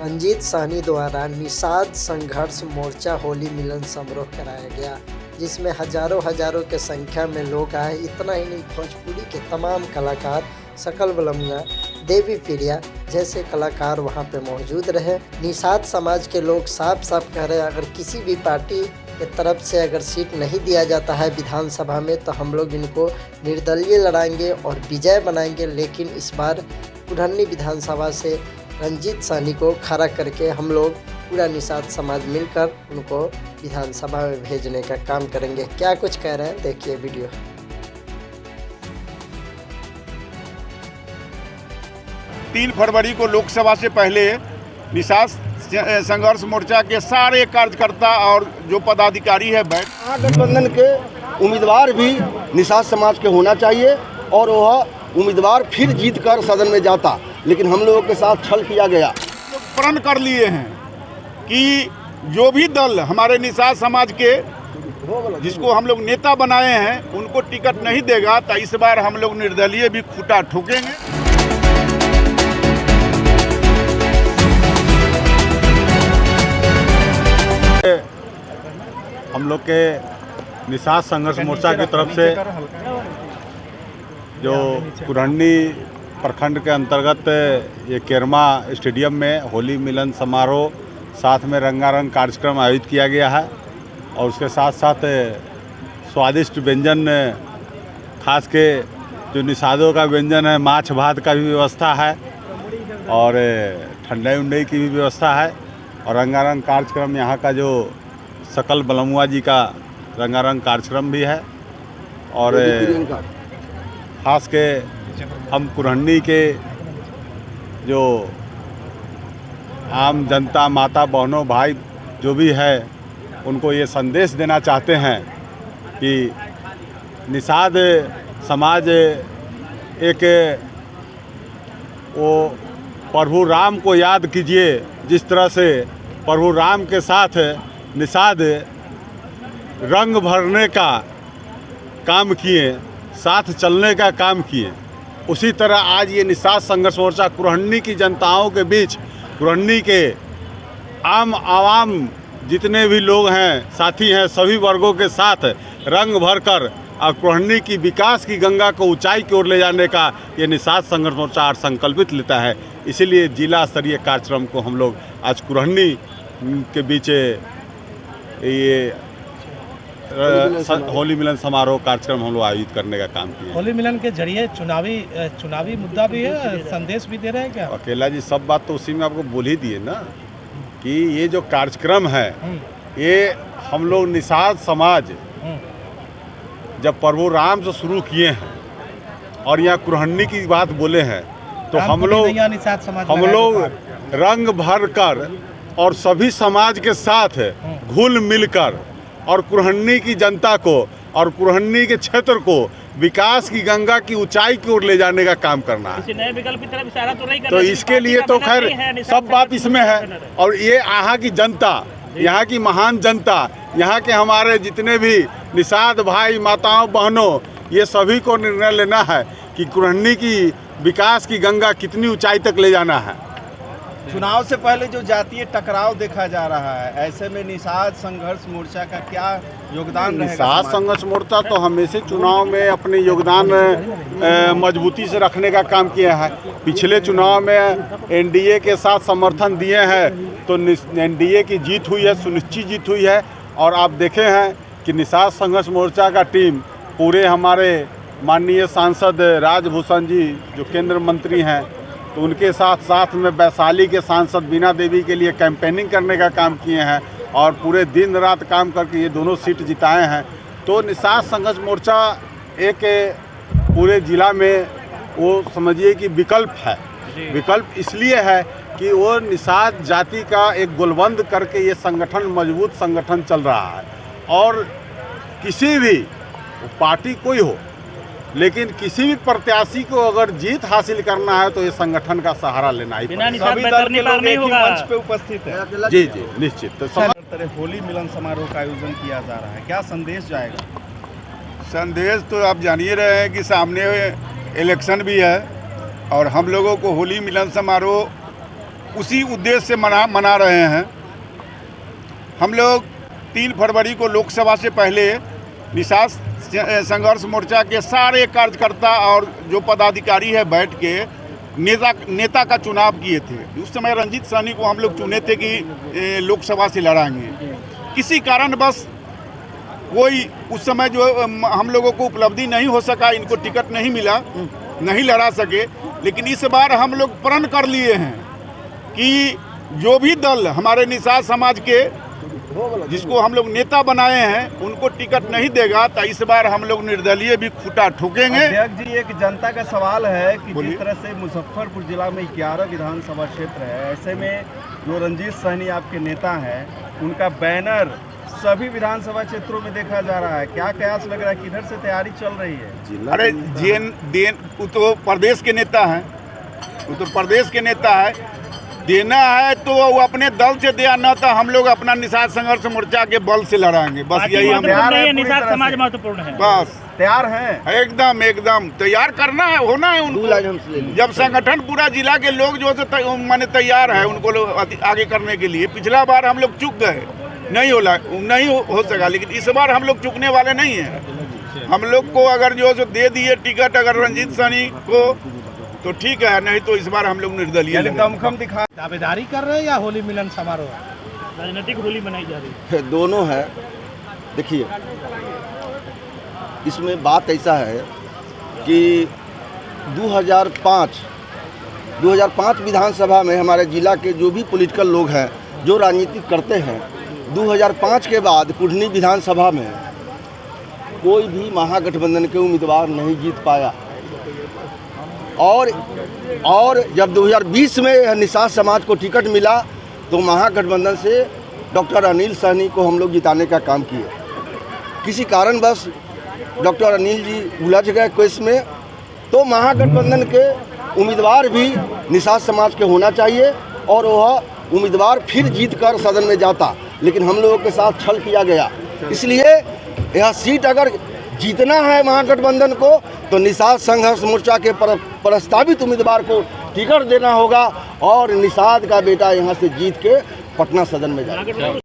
रंजीत साहनी द्वारा निषाद संघर्ष मोर्चा होली मिलन समारोह कराया गया, जिसमें हजारों के संख्या में लोग आए। इतना ही नहीं, भोजपुरी के तमाम कलाकार, सकल बलमुआ, देवी प्रिया जैसे कलाकार वहां पे मौजूद रहे। निषाद समाज के लोग साफ साफ कह रहे हैं, अगर किसी भी पार्टी के तरफ से अगर सीट नहीं दिया जाता है विधानसभा में तो हम लोग इनको निर्दलीय लड़ाएंगे और विजय बनाएंगे। लेकिन इस बार कुरहनी विधानसभा से रंजीत साहनी को खड़ा करके हम लोग पूरा निषाद समाज मिलकर उनको विधानसभा में भेजने का काम करेंगे। क्या कुछ कह रहे हैं, देखिए वीडियो। 3 फरवरी को लोकसभा से पहले निषाद संघर्ष मोर्चा के सारे कार्यकर्ता और जो पदाधिकारी है महागठबंधन के उम्मीदवार भी निषाद समाज के होना चाहिए और वह उम्मीदवार फिर जीत कर सदन में जाता, लेकिन हम लोगों के साथ छल किया गया। प्रण कर लिए हैं कि जो भी दल हमारे निषाद समाज के जिसको हम लोग नेता बनाए हैं उनको टिकट नहीं देगा तो इस बार हम लोग निर्दलीय भी खूंटा ठोकेंगे। हम लोग के निषाद संघर्ष मोर्चा की तरफ से जो कुरहनी प्रखंड के अंतर्गत ये केरमा स्टेडियम में होली मिलन समारोह साथ में रंगारंग कार्यक्रम आयोजित किया गया है और उसके साथ साथ स्वादिष्ट व्यंजन, खास के जो निषादों का व्यंजन है, माछ भात का भी व्यवस्था है और ठंडाई उंडई की भी व्यवस्था है और रंगारंग कार्यक्रम यहाँ का जो सकल बलमुआ जी का रंगारंग कार्यक्रम भी है। और खास के हम कुरहनी के जो आम जनता, माता बहनों, भाई जो भी है उनको ये संदेश देना चाहते हैं कि निषाद समाज एक वो प्रभु राम को याद कीजिए, जिस तरह से प्रभु राम के साथ निषाद रंग भरने का काम किए, साथ चलने का काम किए, उसी तरह आज ये निषाद संघर्ष मोर्चा कुरहनी की जनताओं के बीच, कुरहनी के आम आवाम जितने भी लोग हैं, साथी हैं, सभी वर्गों के साथ रंग भरकर और कुरहनी की विकास की गंगा को ऊंचाई की ओर ले जाने का ये निषाद संघर्ष मोर्चा आज संकल्पित लेता है। इसीलिए जिला स्तरीय कार्यक्रम को हम लोग आज कुरहनी के बीच ये होली मिलन समारोह कार्यक्रम हम लोग आयोजित करने का काम किया। होली मिलन के जरिए चुनावी मुद्दा भी है, संदेश भी दे रहे हैं क्या? अकेला जी सब बात तो उसी में आपको बोल ही दिए ना कि ये जो कार्यक्रम है ये हम लोग निषाद समाज जब प्रभु राम से शुरू किए हैं और यहाँ कुरहनी की बात बोले हैं तो हम लोग रंग भर कर और सभी समाज के साथ घुल मिलकर और कुरहनी की जनता को और कुरहनी के क्षेत्र को विकास की गंगा की ऊंचाई की ओर ले जाने का काम करना है। नए विकल्प की तरफ इशारा तो नहीं कर तो इसके लिए तो खैर सब बात इसमें है और ये यहाँ की जनता, यहाँ की महान जनता, यहाँ के हमारे जितने भी निषाद भाई, माताओं, बहनों, ये सभी को निर्णय लेना है कि कुरहनी की विकास की गंगा कितनी ऊंचाई तक ले जाना है। चुनाव से पहले जो जातीय टकराव देखा जा रहा है, ऐसे में निषाद संघर्ष मोर्चा का क्या योगदान रहेगा? निषाद संघर्ष मोर्चा तो हमेशा चुनाव में अपने योगदान मजबूती से रखने का काम किया है। पिछले चुनाव में एनडीए के साथ समर्थन दिए हैं तो एनडीए की जीत हुई है, सुनिश्चित जीत हुई है। और आप देखे हैं कि निषाद संघर्ष मोर्चा का टीम पूरे हमारे माननीय सांसद राजभूषण जी जो केंद्र मंत्री हैं, तो उनके साथ में वैशाली के सांसद बीना देवी के लिए कैंपेनिंग करने का काम किए हैं और पूरे दिन रात काम करके ये दोनों सीट जिताए हैं। तो निषाद संघर्ष मोर्चा एक पूरे जिला में वो समझिए कि विकल्प है। विकल्प इसलिए है कि वो निषाद जाति का एक गोलबंद करके ये संगठन, मजबूत संगठन चल रहा है और किसी भी पार्टी कोई हो, लेकिन किसी भी प्रत्याशी को अगर जीत हासिल करना है तो ये संगठन का सहारा लेना ही पड़ेगा। सभी दल के लोग एक ही मंच पे उपस्थित है। जी जी निश्चित। तो होली मिलन समारोह का आयोजन किया जा रहा है, क्या संदेश जाएगा? संदेश तो आप जान ही रहे हैं कि सामने इलेक्शन भी है और हम लोगों को होली मिलन समारोह उसी उद्देश्य से मना रहे हैं। हम लोग 3 फरवरी को लोकसभा से पहले निषाद संघर्ष मोर्चा के सारे कार्यकर्ता और जो पदाधिकारी है बैठ के नेता का चुनाव किए थे। उस समय रंजीत सहनी को हम लोग चुने थे कि लोकसभा से लड़ाएंगे। किसी कारणवश कोई उस समय जो हम लोगों को उपलब्धि नहीं हो सका, इनको टिकट नहीं मिला, नहीं लड़ा सके। लेकिन इस बार हम लोग प्रण कर लिए हैं कि जो भी दल हमारे निषाद समाज के जिसको हम लोग नेता बनाए हैं उनको टिकट नहीं देगा, तो इस बार हम लोग निर्दलीय भी खूंटा ठोकेंगे। अध्यक्ष जी, एक जनता का सवाल है कि जिस तरह से मुजफ्फरपुर जिला में 11 विधानसभा क्षेत्र है, ऐसे में जो रंजीत सहनी आपके नेता हैं उनका बैनर सभी विधानसभा क्षेत्रों में देखा जा रहा है। क्या कयास लग रहा है, किधर से तैयारी चल रही है? अरे वो तो प्रदेश के नेता हैं, वो तो प्रदेश के नेता है। देना है तो वो अपने दल से दिया, न तो हम लोग अपना निषाद संघर्ष मोर्चा के बल से लड़ाएंगे। बस यही हम निषाद समाज महत्वपूर्ण है। बस तैयार हैं, एकदम तैयार करना है, होना है उनको। जब संगठन पूरा जिला के लोग जो माने तैयार है उनको आगे करने के लिए। पिछला बार हम लोग चूक गए, नहीं हो सका, लेकिन इस बार हम लोग चूकने वाले नहीं हैं। हम लोग को अगर जो दे दिए टिकट अगर रंजीत सहनी को तो ठीक है, नहीं तो इस बार हम लोग निर्दलीय दमखम दिखा। दावेदारी कर रहे हैं या होली मिलन समारोह, राजनीतिक होली मनाई जा रही है? दोनों है। देखिए, इसमें बात ऐसा है कि 2005 विधानसभा में हमारे जिला के जो भी पॉलिटिकल लोग हैं जो राजनीति करते हैं, 2005 के बाद कुढ़नी विधानसभा में कोई भी महागठबंधन के उम्मीदवार नहीं जीत पाया। और जब 2020 में निषाद समाज को टिकट मिला तो महागठबंधन से डॉक्टर अनिल सहनी को हम लोग जिताने का काम किए। किसी कारणवश डॉक्टर अनिल जी उलझ गए केस में, तो महागठबंधन के उम्मीदवार भी निषाद समाज के होना चाहिए और वह उम्मीदवार फिर जीत कर सदन में जाता, लेकिन हम लोगों के साथ छल किया गया। इसलिए यह सीट अगर जीतना है महागठबंधन को तो निषाद संघर्ष मोर्चा के प्रस्तावित उम्मीदवार को टिकट देना होगा और निषाद का बेटा यहाँ से जीत के पटना सदन में जाएगा।